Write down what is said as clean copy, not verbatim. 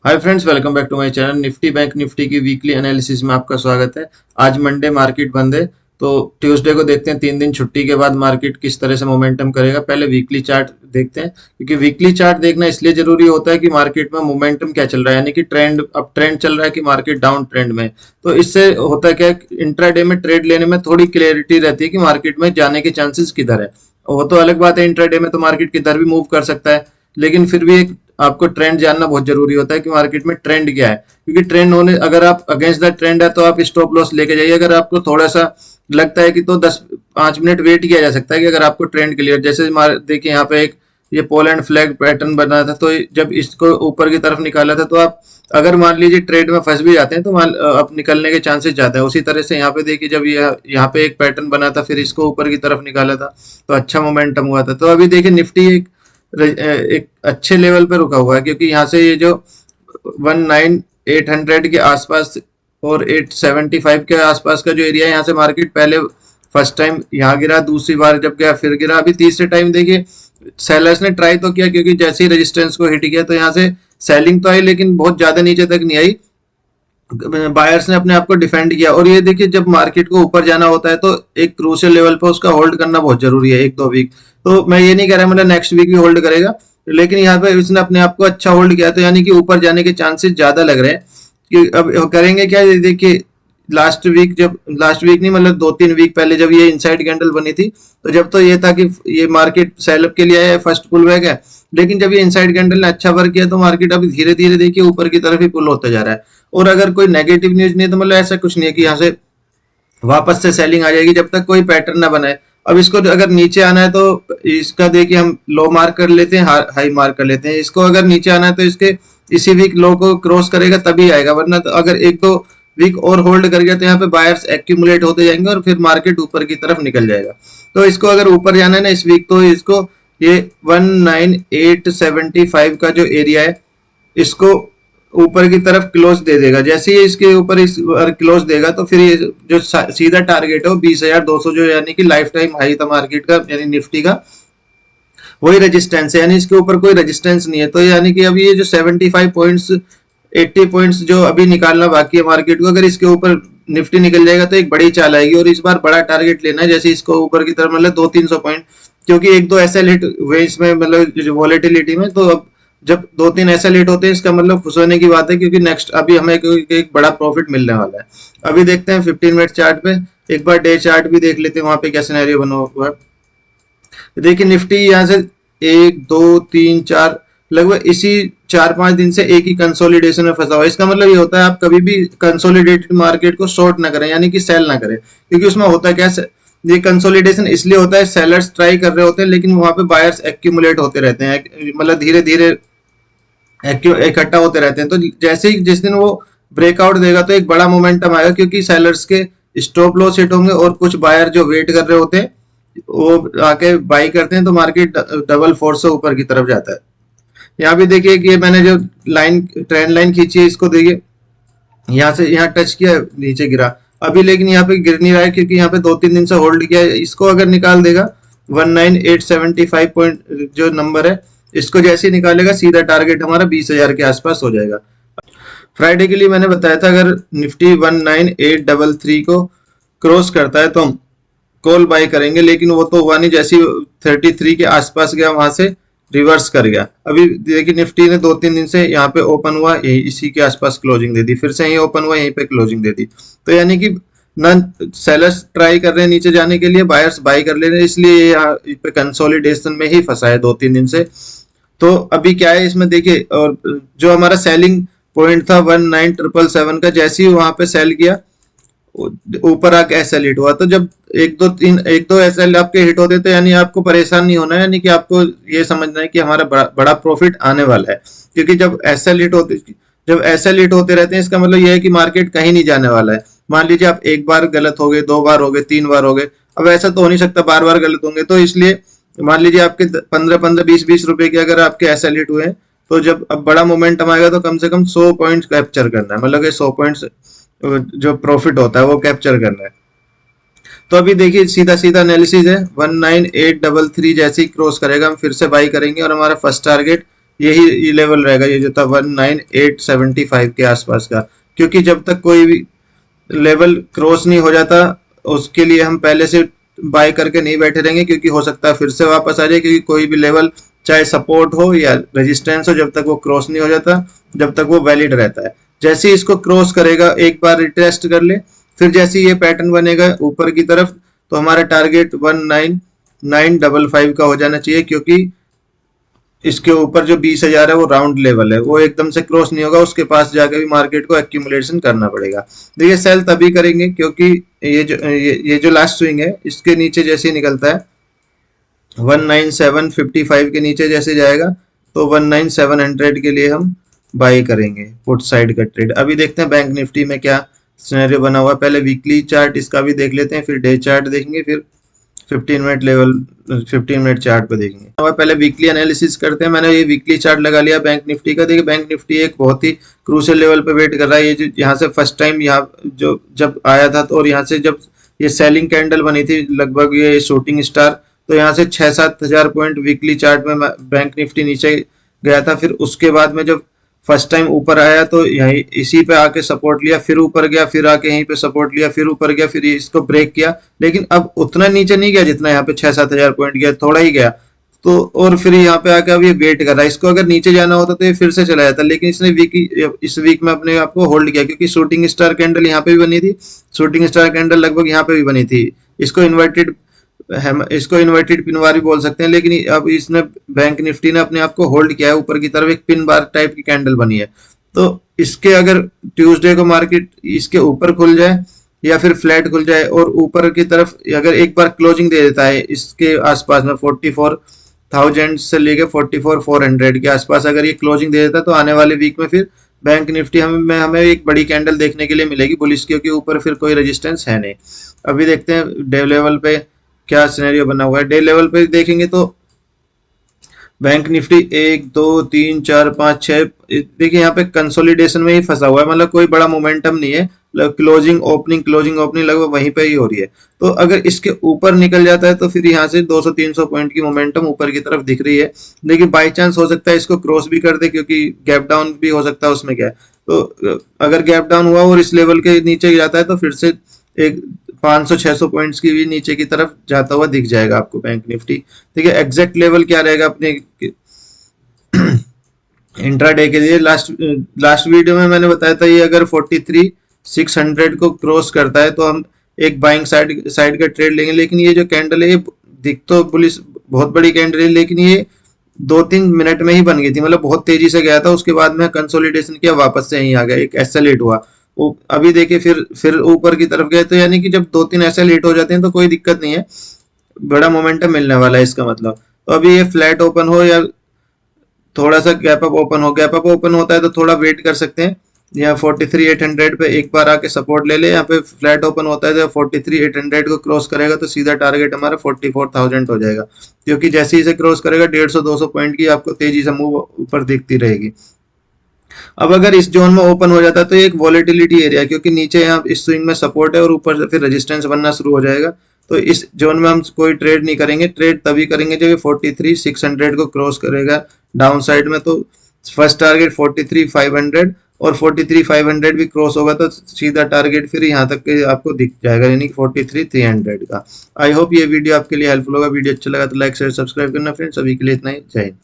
Hi friends, welcome back to my channel. Nifty bank Nifty की weekly analysis में आपका स्वागत है। आज मंडे मार्केट बंद है, तो ट्यूसडे को देखते हैं 3 दिन छुट्टी के बाद मार्केट किस तरह से मोमेंटम करेगा। पहले वीकली चार्ट देखते हैं, क्योंकि वीकली चार्ट देखना इसलिए जरूरी होता है कि मार्केट में मोमेंटम क्या चल रहा है, यानी कि ट्रेंड, अब ट्रेंड चल रहा है कि मार्केट डाउन ट्रेंड में। तो इससे होता क्या है, इंट्राडे में ट्रेड लेने में थोड़ी क्लियरिटी रहती है कि मार्केट में जाने के चांसेस किधर है। वो तो अलग बात है, इंट्राडे में तो मार्केट किधर भी मूव कर सकता है, लेकिन फिर भी एक आपको ट्रेंड जानना बहुत जरूरी होता है कि मार्केट में ट्रेंड क्या है। क्योंकि ट्रेंड होने, अगर आप अगेंस्ट द ट्रेंड है तो आप स्टॉप लॉस लेके जाइए। अगर आपको थोड़ा सा लगता है कि तो 10-5 मिनट वेट किया जा सकता है कि अगर आपको ट्रेंड क्लियर, जैसे देखिए यहाँ पे एक ये पोलैंड फ्लैग पैटर्न बना था, तो जब इसको ऊपर की तरफ निकाला था, तो आप अगर मान लीजिए ट्रेड में फंस भी जाते हैं तो आप निकलने के चांसेस ज्यादा है। उसी तरह से यहाँ पे देखिए, जब ये यहाँ पे एक पैटर्न बना था, फिर इसको ऊपर की तरफ निकाला था, तो अच्छा मोमेंटम हुआ था। तो अभी देखिए निफ्टी एक अच्छे लेवल पे रुका हुआ है, क्योंकि यहाँ से ये जो 19,800 के आसपास और 875 के आसपास का जो एरिया है, यहाँ से मार्केट पहले फर्स्ट टाइम यहाँ गिरा, दूसरी बार जब गया फिर गिरा। अभी तीसरे टाइम देखिए सेलर्स ने ट्राई तो किया, क्योंकि जैसे ही रेजिस्टेंस को हिट किया तो यहाँ से सेलिंग तो आई, लेकिन बहुत ज्यादा नीचे तक नहीं आई। बायर्स ने अपने आप को डिफेंड किया। और ये देखिए, जब मार्केट को ऊपर जाना होता है तो एक क्रूशियल लेवल पर उसका होल्ड करना बहुत जरूरी है, 1-2 वीक। तो मैं ये नहीं कह रहा मतलब नेक्स्ट वीक भी होल्ड करेगा, लेकिन यहाँ पे इसने अपने आप को अच्छा होल्ड किया, तो यानी कि ऊपर जाने के चांसेस ज्यादा लग रहे हैं। कि अब करेंगे क्या, ये देखिए लास्ट वीक नहीं, मतलब 2-3 वीक पहले जब ये इनसाइड कैंडल बनी थी, तो जब तो ये था कि ये मार्केट सेलअप के लिए आया है, फर्स्ट पुल बैक है। लेकिन जब ये इनसाइड कैंडल ने अच्छा वर्क किया तो मार्केट अभी धीरे धीरे देखिए ऊपर की तरफ ही पुल होता जा रहा है। और अगर कोई नेगेटिव न्यूज नहीं है तो मतलब ऐसा कुछ नहीं है कि यहाँ से वापस से सेलिंग आ जाएगी, जब तक कोई पैटर्न ना बनाए। अब इसको अगर नीचे आना है तो इसका देखिए हम लो मार्क कर लेते हैं, हाई मार्क कर लेते हैं। इसको अगर नीचे आना है तो इसके इसी वीक लो को क्रॉस करेगा तभी आएगा, वरना तो अगर 1-2 वीक और होल्ड कर गया तो यहाँ पे बायर्स एक्यूमुलेट होते जाएंगे और फिर मार्केट ऊपर की तरफ निकल जाएगा। तो इसको अगर ऊपर जाना है ना इस वीक, तो इसको ये 19,875 का जो एरिया है, इसको ऊपर की तरफ क्लोज दे देगा। जैसे ही इसके ऊपर इस क्लोज देगा तो फिर ये जो सीधा टारगेट है वो 20,200, जो यानी कि लाइफ टाइम हाई था मार्केट का, यानी निफ्टी का, वही रेजिस्टेंस है। यानी इसके ऊपर कोई रेजिस्टेंस नहीं है। तो यानी कि अभी ये जो 75 पॉइंट्स, 80 पॉइंट्स जो अभी निकालना बाकी है मार्केट को, अगर इसके ऊपर निफ्टी निकल जाएगा तो एक बड़ी चाल आएगी। और इस बार बड़ा टारगेट लेना है, जैसे इसको ऊपर की तरफ मतलब 200-300 पॉइंट, क्योंकि 1-2 ऐसे हिट हुए इसमें, मतलब वॉलेटिलिटी में। तो अब जब 2-3 ऐसे लेट होते हैं, इसका मतलब खुश होने की बात है, क्योंकि नेक्स्ट अभी हमें एक बड़ा प्रॉफिट मिलने वाला है। अभी देखते हैं 15 मिनट चार्ट पे, एक बार डे चार्ट भी देख लेते हैं, वहां पे क्या सिनेरियो बना हुआ है। देखिए निफ्टी यहाँ से 1-2-3-4 लगभग इसी 4-5 दिन से एक ही कंसोलिडेशन में फंसा हुआ है। इसका मतलब ये होता है आप कभी भी कंसोलिडेटेड मार्केट को शॉर्ट ना करें, यानी कि सेल ना करें, क्योंकि उसमें होता क्या है, ये कंसोलिडेशन इसलिए होता है, सेलर्स ट्राई कर रहे होते हैं लेकिन वहां पे बायर्स एक्यूमुलेट होते रहते हैं, मतलब धीरे धीरे इकट्ठा होते रहते हैं। तो जैसे ही जिस दिन वो ब्रेकआउट देगा तो एक बड़ा मोमेंटम आएगा, क्योंकि सेलर्स के स्टॉप लॉस हिट होंगे और कुछ बायर जो वेट कर रहे होते हैं वो आके बाई करते हैं, तो मार्केट डबल फोर्स से ऊपर की तरफ जाता है। यहाँ भी देखिए कि मैंने जो लाइन, ट्रेंड लाइन खींची है, इसको देखिए यहाँ से यहाँ टच किया, नीचे गिरा अभी, लेकिन यहाँ पे गिर नहीं रहा है, क्योंकि यहाँ पे 2-3 दिन से होल्ड किया है। इसको अगर निकाल देगा 19,875 पॉइंट जो नंबर है, इसको जैसे ही निकालेगा सीधा टारगेट हमारा 20,000 के आसपास हो जाएगा। फ्राइडे के लिए मैंने बताया था अगर निफ्टी 19,833 को क्रॉस करता है तो हम कॉल बाय करेंगे, लेकिन वो तो हुआ नहीं। जैसे 33 के आसपास गया वहां से रिवर्स कर गया। अभी देखिए निफ्टी ने 2-3 दिन से यहाँ पे ओपन हुआ, यही इसी के आसपास क्लोजिंग दे दी, फिर से यही ओपन हुआ, यहीं पे क्लोजिंग दे दी। तो यानी कि न सेलर्स ट्राई कर रहे हैं नीचे जाने के लिए, बायर्स बाई कर ले रहे हैं, इसलिए यहाँ पे कंसोलिडेशन में ही फंसा है 2-3 दिन से। तो अभी क्या है इसमें देखिए, और जो हमारा सेलिंग पॉइंट था 19,777 का, जैसे ही वहां पे सेल किया ऊपर आके एसएल हिट हुआ। तो जब 1-2 एसएल आपके हिट होते तो यानी आपको परेशान नहीं होना है, यानी कि आपको ये समझना है कि हमारा बड़ा प्रॉफिट आने वाला है। क्योंकि जब एसएल हिट होते रहते हैं, इसका मतलब ये है कि मार्केट कहीं नहीं जाने वाला है। मान लीजिए आप एक बार गलत हो गए, 2 बार हो गए, 3 बार हो गए, अब ऐसा तो हो नहीं सकता बार बार गलत होंगे। तो इसलिए मान लीजिए आपके 15-15, 20-20 रुपए के अगर आपके एसएल हिट हुए हैं, तो जब अब बड़ा मोमेंटम आएगा तो कम से कम 100 पॉइंट कैप्चर करना है, मतलब 100 पॉइंट्स जो प्रॉफिट होता है वो कैप्चर करना है। तो अभी देखिए सीधा सीधा एनालिसिस है, 19,833 जैसे ही क्रॉस करेगा हम फिर से बाई करेंगे, और हमारा फर्स्ट टारगेट यही लेवल रहेगा, ये जो था 19875 के आसपास का, क्योंकि जब तक कोई भी लेवल क्रॉस नहीं हो जाता उसके लिए हम पहले से बाय करके नहीं बैठे रहेंगे, क्योंकि हो सकता है फिर से वापस आ जाए, क्योंकि कोई भी लेवल चाहे सपोर्ट हो या रेजिस्टेंस हो, जब तक वो क्रॉस नहीं हो जाता, जब तक वो वैलिड रहता है। जैसे ही इसको क्रॉस करेगा, एक बार रिटेस्ट कर ले, फिर जैसे ये पैटर्न बनेगा ऊपर की तरफ, तो हमारा टारगेट 19955 का हो जाना चाहिए, क्योंकि इसके ऊपर जो 20,000 है वो राउंड लेवल है, वो एकदम से क्रॉस नहीं होगा, उसके पास जाकर भी मार्केट को एक्यूमुलेशन करना पड़ेगा। देखिए सेल तभी करेंगे क्योंकि ये जो लास्ट स्विंग है इसके नीचे जैसे ही निकलता है 19755 के नीचे जैसे जाएगा, तो 19700 के लिए हम बाई करेंगे पुट साइड का ट्रेड। अभी देखते हैं बैंक निफ्टी में क्या सिनेरियो बना हुआ है। पहले वीकली चार्ट इसका भी देख लेते हैं, फिर डे चार्ट देखेंगे, फिर 15 मिनट लेवल 15 मिनट चार्ट पे देखेंगे। अब पहले वीकली एनालिसिस करते हैं। मैंने ये वीकली चार्ट लगा लिया बैंक निफ्टी का। देखिए बैंक निफ्टी एक बहुत ही क्रूशियल लेवल पे वेट कर रहा है। ये जो यहाँ से फर्स्ट टाइम यहाँ जो जब आया था, तो और यहाँ से जब ये सेलिंग कैंडल बनी थी लगभग ये शूटिंग स्टार, तो यहाँ से 6-7 हजार पॉइंट वीकली चार्ट में बैंक निफ्टी नीचे गया था। फिर उसके बाद में जब फर्स्ट टाइम ऊपर आया तो यही इसी पे आके सपोर्ट लिया, फिर ऊपर गया, फिर आके यहीं पे सपोर्ट लिया, फिर ऊपर गया, फिर इसको ब्रेक किया, लेकिन अब उतना नीचे नहीं गया जितना यहाँ पे 6-7 हजार पॉइंट गया, थोड़ा ही गया। तो और फिर यहाँ पे आके अब ये वेट कर रहा है। इसको अगर नीचे जाना होता तो ये फिर से चला जाता, लेकिन इसने इस वीक में अपने आप को होल्ड किया, क्योंकि शूटिंग स्टार कैंडल यहाँ पे भी बनी थी, शूटिंग स्टार कैंडल लगभग यहाँ पे भी बनी थी। इसको इन्वर्टेड पिन बार भी बोल सकते हैं, लेकिन अब इसने बैंक निफ्टी ने अपने आप को होल्ड किया है ऊपर की तरफ, एक पिन बार टाइप की कैंडल बनी है। तो इसके अगर ट्यूसडे को मार्केट इसके ऊपर खुल जाए या फिर फ्लैट खुल जाए और ऊपर की तरफ अगर एक बार क्लोजिंग दे देता है इसके आसपास में 44,000 से लेके 44,400 के आसपास अगर ये क्लोजिंग दे देता है, तो आने वाले वीक में फिर बैंक निफ्टी हमें एक बड़ी कैंडल देखने के लिए मिलेगी बुलिश, क्योंकि ऊपर फिर कोई रेजिस्टेंस है नहीं। अभी देखते हैं डे लेवल पे क्या सिनेरियो बना हुआ है। डे लेवल पे देखेंगे तो बैंक निफ्टी 1 2 3 4 5 6, देखिए यहाँ पे कंसोलिडेशन में ही फंसा हुआ है, मतलब कोई बड़ा मोमेंटम नहीं है। क्लोजिंग ओपनिंग लगभग वहीं पे ही हो रही है। तो अगर इसके ऊपर निकल जाता है तो फिर यहाँ से 200-300 पॉइंट की मोमेंटम ऊपर की तरफ दिख रही है, लेकिन बाई चांस हो सकता है इसको क्रॉस भी कर दे, क्योंकि गैप डाउन भी हो सकता है, उसमें क्या है। तो अगर गैप डाउन हुआ और इस लेवल के नीचे जाता है तो फिर से एक 500-600 पॉइंट्स की भी नीचे की तरफ जाता हुआ दिख जाएगा आपको बैंक निफ्टी। देखिए एग्जैक्ट लेवल क्या रहेगा अपने इंट्राडे के लिए। लास्ट वीडियो में मैंने बताया था ये अगर 43,600 को क्रॉस करता है तो हम एक बाइंग साइड का ट्रेड लेंगे, लेकिन ये जो कैंडल है ये दिख तो पुलिस बहुत बड़ी कैंडल है, लेकिन ये 2-3 मिनट में ही बन गई थी, मतलब बहुत तेजी से गया था, उसके बाद में कंसोलिडेशन किया, वापस से यहीं आ गया, एक एसएलेट हुआ। अभी देखिए फिर ऊपर की तरफ गए, तो यानी कि जब 2-3 ऐसे लेट हो जाते हैं तो कोई दिक्कत नहीं है, बड़ा मोमेंटम मिलने वाला है इसका मतलब। तो अभी ये फ्लैट ओपन हो या थोड़ा सा गैप अप ओपन हो, गैप अप ओपन होता है तो थोड़ा वेट कर सकते हैं, यहाँ 43,800 पे एक बार आके सपोर्ट ले ले। यहाँ पे फ्लैट ओपन होता है तो 43,800 को क्रॉस करेगा तो सीधा टारगेट हमारा 44,000 हो जाएगा, क्योंकि जैसे ही इसे क्रॉस करेगा 150-200 पॉइंट की आपको तेजी से मूव ऊपर दिखती रहेगी। अब अगर इस जोन में ओपन हो जाता है तो ये एक वॉलेटिलिटी एरिया, क्योंकि नीचे यहाँ इस स्विंग में सपोर्ट है और ऊपर से फिर रेजिस्टेंस बनना शुरू हो जाएगा। तो इस जोन में हम कोई ट्रेड नहीं करेंगे, ट्रेड तभी करेंगे जब ये 43,600 को क्रॉस करेगा डाउन साइड में। तो फर्स्ट टारगेट 43,500 और 43,500 भी क्रॉस होगा तो सीधा टारगेट फिर यहाँ तक के आपको दिख जाएगा, यानी कि 43,300 का। आई होप ये वीडियो आपके लिए हेल्पफुल होगा। वीडियो अच्छा लगा तो लाइक शेयर सब्सक्राइब करना फ्रेंड्स। अभी के लिए इतना ही, जय हिंद।